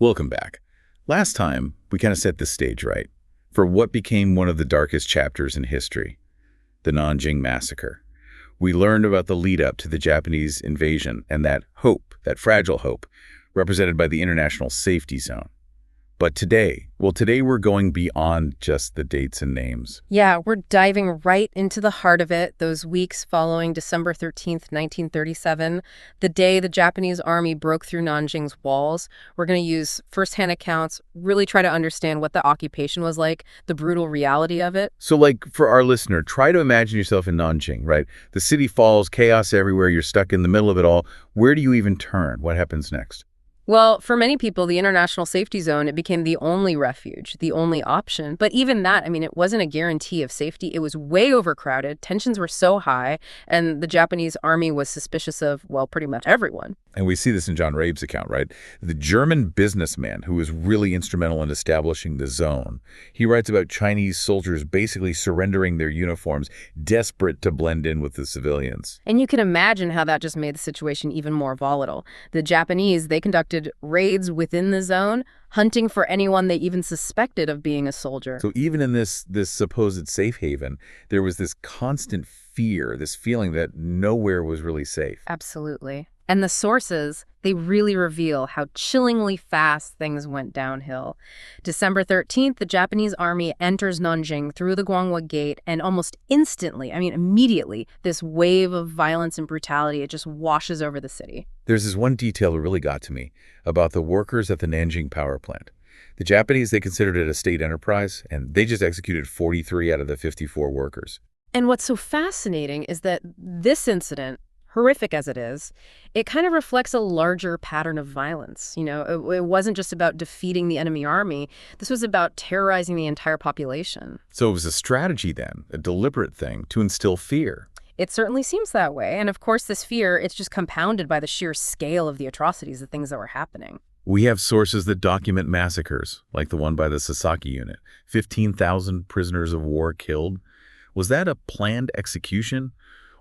Welcome back. Last time, we kind of set the stage right for what became one of the darkest chapters in history, the Nanjing Massacre. We learned about the lead-up to the Japanese invasion and that hope, that fragile hope, represented by the international safety zone. But today we're going beyond just the dates and names. Yeah, we're diving right into the heart of it, those weeks following December 13th, 1937, the day the Japanese army broke through Nanjing's walls. We're going to use firsthand accounts, really try to understand what the occupation was like, the brutal reality of it. So for our listener, try to imagine yourself in Nanjing, right? The city falls, chaos everywhere, you're stuck in the middle of it all. Where do you even turn? What happens next? Well, for many people, the international safety zone, it became the only refuge, the only option. But even that, it wasn't a guarantee of safety. It was way overcrowded. Tensions were so high, and the Japanese army was suspicious of, well, pretty much everyone. And we see this in John Rabe's account, right? The German businessman who was really instrumental in establishing the zone. He writes about Chinese soldiers basically surrendering their uniforms, desperate to blend in with the civilians. And you can imagine how that just made the situation even more volatile. The Japanese, they conducted raids within the zone, hunting for anyone they even suspected of being a soldier. So even in this supposed safe haven, there was this constant fear, this feeling that nowhere was really safe. Absolutely. And the sources, they really reveal how chillingly fast things went downhill. December 13th, the Japanese army enters Nanjing through the Guanghua Gate, and almost instantly, immediately, this wave of violence and brutality, it just washes over the city. There's this one detail that really got to me about the workers at the Nanjing power plant. The Japanese, they considered it a state enterprise, and they just executed 43 out of the 54 workers. And what's so fascinating is that this incident, horrific as it is, it kind of reflects a larger pattern of violence. It wasn't just about defeating the enemy army. This was about terrorizing the entire population. So it was a strategy then, a deliberate thing to instill fear. It certainly seems that way. And of course, this fear, it's just compounded by the sheer scale of the atrocities, the things that were happening. We have sources that document massacres, like the one by the Sasaki unit. 15,000 prisoners of war killed. Was that a planned execution?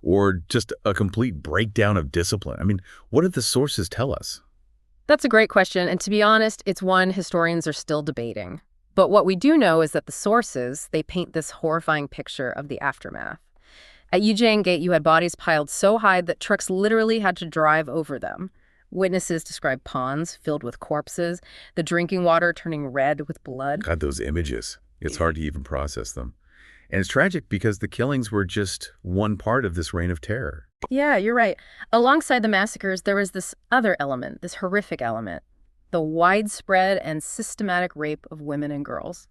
Or just a complete breakdown of discipline? What did the sources tell us? That's a great question, and to be honest, it's one historians are still debating. But what we do know is that the sources, they paint this horrifying picture of the aftermath. At Yijing Gate, you had bodies piled so high that trucks literally had to drive over them. Witnesses describe ponds filled with corpses, the drinking water turning red with blood. God, those images. It's hard to even process them. And it's tragic because the killings were just one part of this reign of terror. Yeah, you're right. Alongside the massacres, there was this other element, this horrific element, the widespread and systematic rape of women and girls.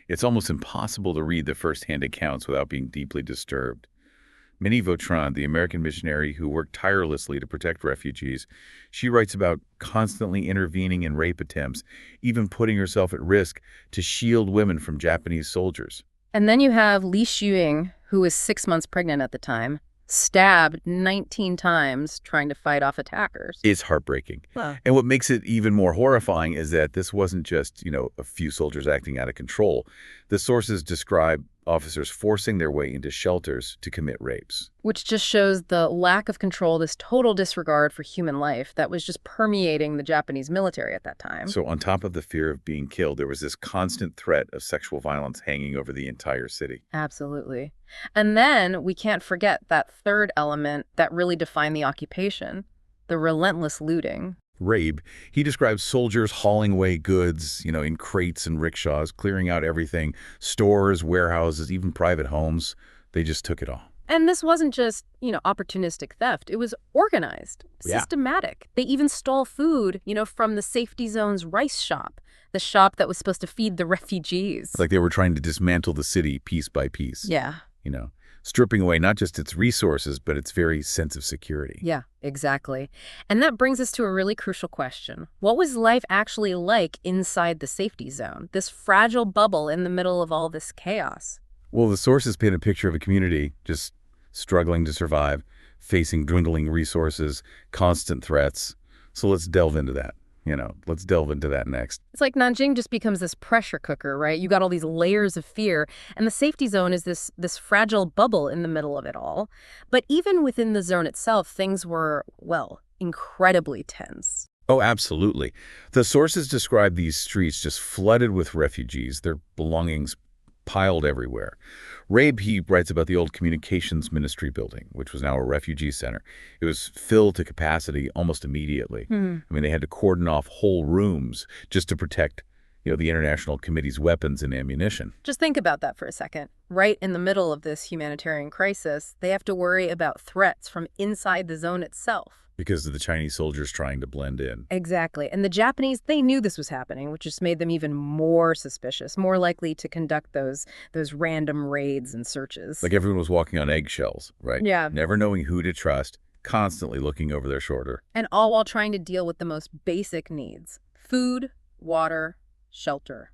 It's almost impossible to read the first-hand accounts without being deeply disturbed. Minnie Vautrin, the American missionary who worked tirelessly to protect refugees, she writes about constantly intervening in rape attempts, even putting herself at risk to shield women from Japanese soldiers. And then you have Hsi-Sheng, who was 6 months pregnant at the time, stabbed 19 times trying to fight off attackers. It's heartbreaking. Wow. And what makes it even more horrifying is that this wasn't just, a few soldiers acting out of control. The sources describe officers forcing their way into shelters to commit rapes. Which just shows the lack of control, this total disregard for human life that was just permeating the Japanese military at that time. So on top of the fear of being killed, there was this constant threat of sexual violence hanging over the entire city. Absolutely. And then we can't forget that third element that really defined the occupation, the relentless looting. Rabe, he describes soldiers hauling away goods, in crates and rickshaws, clearing out everything, stores, warehouses, even private homes. They just took it all. And this wasn't just, opportunistic theft. It was organized, systematic. They even stole food, from the safety zone's rice shop, the shop that was supposed to feed the refugees. Like they were trying to dismantle the city piece by piece. Yeah. Stripping away not just its resources, but its very sense of security. Yeah, exactly. And that brings us to a really crucial question. What was life actually like inside the safety zone, this fragile bubble in the middle of all this chaos? Well, the sources paint a picture of a community just struggling to survive, facing dwindling resources, constant threats. So let's delve into that. Let's delve into that next. It's like Nanjing just becomes this pressure cooker, right? You got all these layers of fear, and the safety zone is this fragile bubble in the middle of it all. But even within the zone itself, things were, well, incredibly tense. Oh, absolutely. The sources describe these streets just flooded with refugees, their belongings piled everywhere. Rabe, he writes about the old communications ministry building, which was now a refugee center. It was filled to capacity almost immediately. I mean, they had to cordon off whole rooms just to protect, the International Committee's weapons and ammunition. Just think about that for a second. Right in the middle of this humanitarian crisis, they have to worry about threats from inside the zone itself. Because of the Chinese soldiers trying to blend in. Exactly. And the Japanese, they knew this was happening, which just made them even more suspicious, more likely to conduct those random raids and searches. Like everyone was walking on eggshells, right? Yeah. Never knowing who to trust, constantly looking over their shoulder. And all while trying to deal with the most basic needs: food, water, shelter.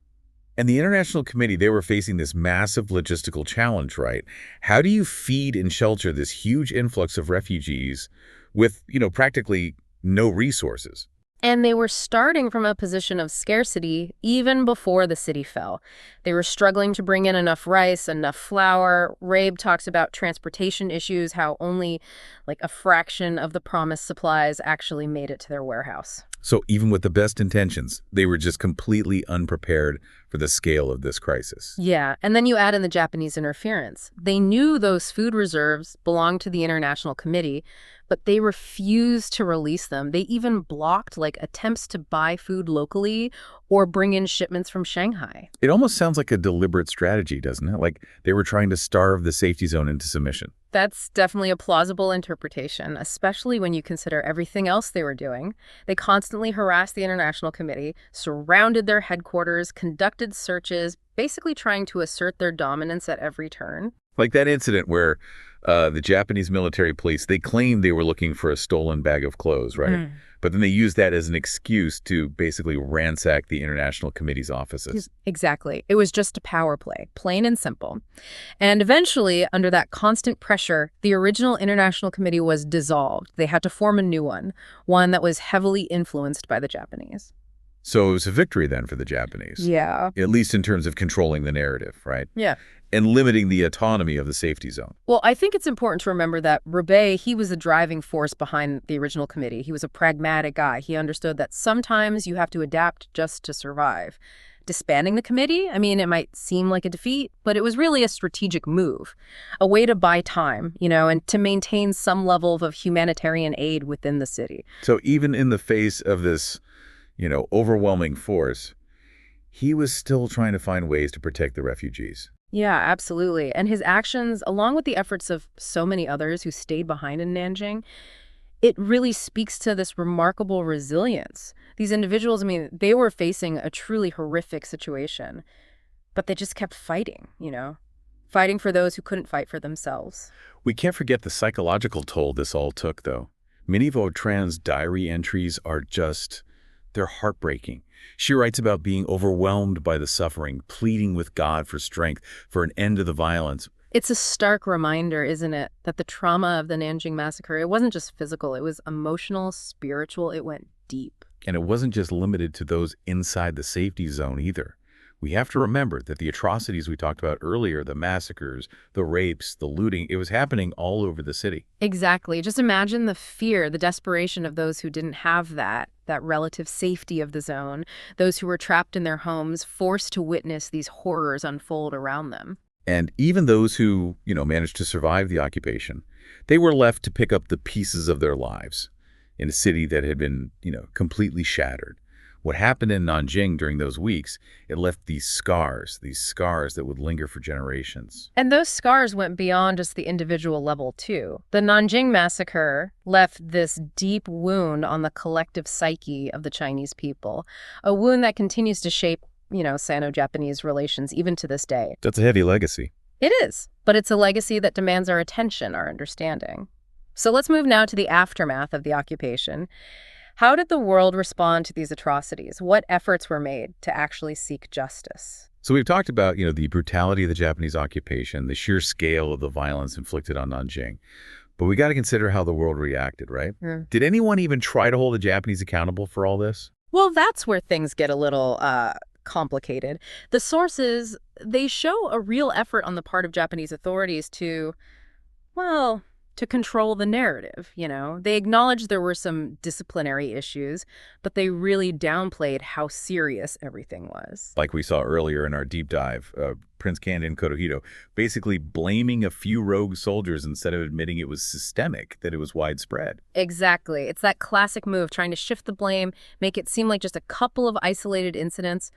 And the International Committee, they were facing this massive logistical challenge, right? How do you feed and shelter this huge influx of refugees with, practically no resources? And they were starting from a position of scarcity even before the city fell. They were struggling to bring in enough rice, enough flour. Rabe talks about transportation issues, how only like a fraction of the promised supplies actually made it to their warehouse. So even with the best intentions, they were just completely unprepared for the scale of this crisis. Yeah, and then you add in the Japanese interference. They knew those food reserves belonged to the International Committee, but they refused to release them. They even blocked attempts to buy food locally or bring in shipments from Shanghai. It almost sounds like a deliberate strategy, doesn't it? Like they were trying to starve the safety zone into submission. That's definitely a plausible interpretation, especially when you consider everything else they were doing. They constantly harassed the International Committee, surrounded their headquarters, conducted searches, basically trying to assert their dominance at every turn. Like that incident where the Japanese military police, they claimed they were looking for a stolen bag of clothes, right? But then they used that as an excuse to basically ransack the International Committee's offices. Exactly. It was just a power play, plain and simple. And eventually, under that constant pressure, the original International Committee was dissolved. They had to form a new one that was heavily influenced by the Japanese. So it was a victory then for the Japanese. Yeah. At least in terms of controlling the narrative, right? Yeah. And limiting the autonomy of the safety zone. Well, I think it's important to remember that Rabe, he was the driving force behind the original committee. He was a pragmatic guy. He understood that sometimes you have to adapt just to survive. Disbanding the committee, I mean, it might seem like a defeat, but it was really a strategic move, a way to buy time, and to maintain some level of humanitarian aid within the city. So even in the face of this, overwhelming force, he was still trying to find ways to protect the refugees. Yeah, absolutely. And his actions, along with the efforts of so many others who stayed behind in Nanjing, it really speaks to this remarkable resilience. These individuals, I mean, they were facing a truly horrific situation, but they just kept fighting, fighting for those who couldn't fight for themselves. We can't forget the psychological toll this all took, though. Many of Autran's diary entries are they're heartbreaking. She writes about being overwhelmed by the suffering, pleading with God for strength, for an end to the violence. It's a stark reminder, isn't it, that the trauma of the Nanjing Massacre, it wasn't just physical, it was emotional, spiritual, it went deep. And it wasn't just limited to those inside the safety zone either. We have to remember that the atrocities we talked about earlier, the massacres, the rapes, the looting, it was happening all over the city. Exactly. Just imagine the fear, the desperation of those who didn't have that relative safety of the zone, those who were trapped in their homes, forced to witness these horrors unfold around them. And even those who, managed to survive the occupation, they were left to pick up the pieces of their lives in a city that had been, completely shattered. What happened in Nanjing during those weeks, it left these scars that would linger for generations. And those scars went beyond just the individual level, too. The Nanjing Massacre left this deep wound on the collective psyche of the Chinese people, a wound that continues to shape, Sino-Japanese relations even to this day. That's a heavy legacy. It is, but it's a legacy that demands our attention, our understanding. So let's move now to the aftermath of the occupation. How did the world respond to these atrocities? What efforts were made to actually seek justice? So we've talked about, the brutality of the Japanese occupation, the sheer scale of the violence inflicted on Nanjing. But we got to consider how the world reacted, right? Did anyone even try to hold the Japanese accountable for all this? Well, that's where things get a little complicated. The sources, they show a real effort on the part of Japanese authorities to, to control the narrative, you know? They acknowledged there were some disciplinary issues, but they really downplayed how serious everything was. Like we saw earlier in our deep dive, Prince Cannon Kotohito basically blaming a few rogue soldiers instead of admitting it was systemic, that it was widespread. Exactly. It's that classic move, trying to shift the blame, make it seem like just a couple of isolated incidents.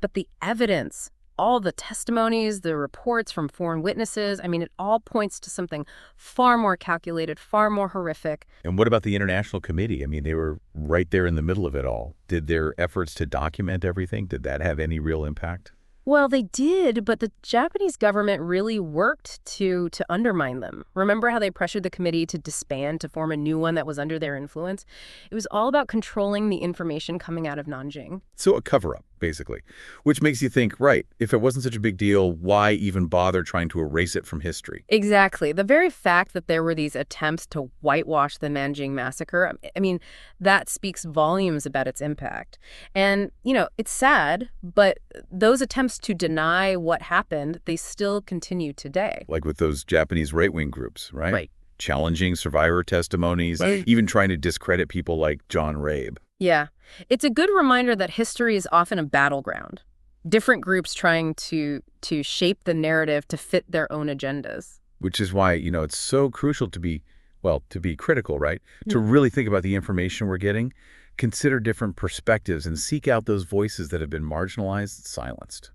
But the evidence, all the testimonies, the reports from foreign witnesses, I mean, it all points to something far more calculated, far more horrific. And what about the International Committee? I mean, they were right there in the middle of it all. Did their efforts to document everything, did that have any real impact? Well, they did, but the Japanese government really worked to undermine them. Remember how they pressured the committee to disband to form a new one that was under their influence? It was all about controlling the information coming out of Nanjing. So a cover-up, basically, which makes you think, right, if it wasn't such a big deal, why even bother trying to erase it from history? Exactly. The very fact that there were these attempts to whitewash the Nanjing Massacre, I mean, that speaks volumes about its impact. And, you know, it's sad, but those attempts to deny what happened, they still continue today. Like with those Japanese right-wing groups, right? Right. Challenging survivor testimonies, even trying to discredit people like John Rabe. Yeah. It's a good reminder that history is often a battleground. Different groups trying to shape the narrative to fit their own agendas. Which is why, you know, it's so crucial to be, well, to be critical, right? To really think about the information we're getting, consider different perspectives, and seek out those voices that have been marginalized and silenced.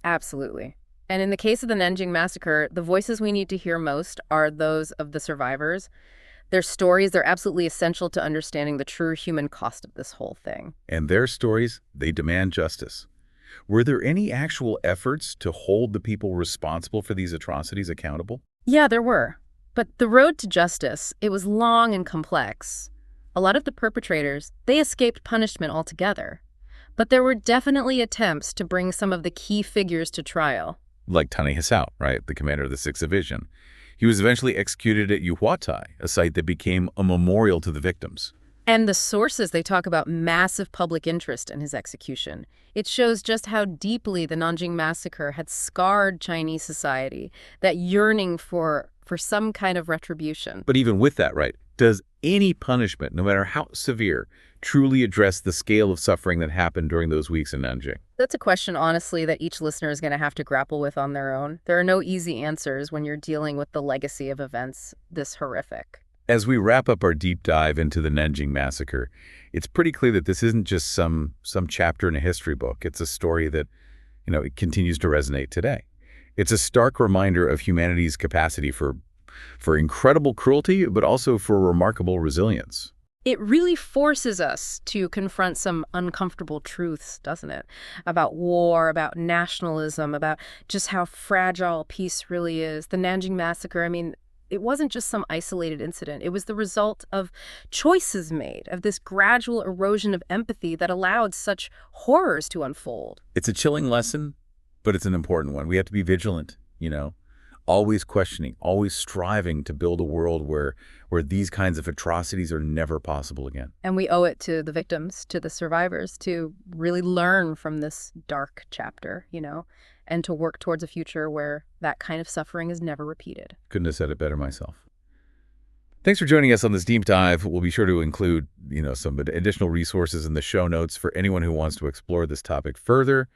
Absolutely. And in the case of the Nanjing Massacre, the voices we need to hear most are those of the survivors. Their stories, they're absolutely essential to understanding the true human cost of this whole thing. And their stories, they demand justice. Were there any actual efforts to hold the people responsible for these atrocities accountable? Yeah, there were. But the road to justice, it was long and complex. A lot of the perpetrators, they escaped punishment altogether. But there were definitely attempts to bring some of the key figures to trial. Like Tani Hisao, right, the commander of the 6th Division. He was eventually executed at Yuhuatai, a site that became a memorial to the victims. And the sources, they talk about massive public interest in his execution. It shows just how deeply the Nanjing Massacre had scarred Chinese society, that yearning for some kind of retribution. But even with that, right, does any punishment, no matter how severe, truly address the scale of suffering that happened during those weeks in Nanjing? That's a question, honestly, that each listener is going to have to grapple with on their own. There are no easy answers when you're dealing with the legacy of events this horrific. As we wrap up our deep dive into the Nanjing Massacre, it's pretty clear that this isn't just some chapter in a history book. It's a story that, you know, it continues to resonate today. It's a stark reminder of humanity's capacity for incredible cruelty, but also for remarkable resilience. It really forces us to confront some uncomfortable truths, doesn't it? About war, about nationalism, about just how fragile peace really is. The Nanjing Massacre, I mean, it wasn't just some isolated incident. It was the result of choices made, of this gradual erosion of empathy that allowed such horrors to unfold. It's a chilling lesson, but it's an important one. We have to be vigilant, you know, always questioning, always striving to build a world where these kinds of atrocities are never possible again. And we owe it to the victims, to the survivors, to really learn from this dark chapter, you know, and to work towards a future where that kind of suffering is never repeated. Couldn't have said it better myself. Thanks for joining us on this deep dive. We'll be sure to include, you know, some additional resources in the show notes for anyone who wants to explore this topic further.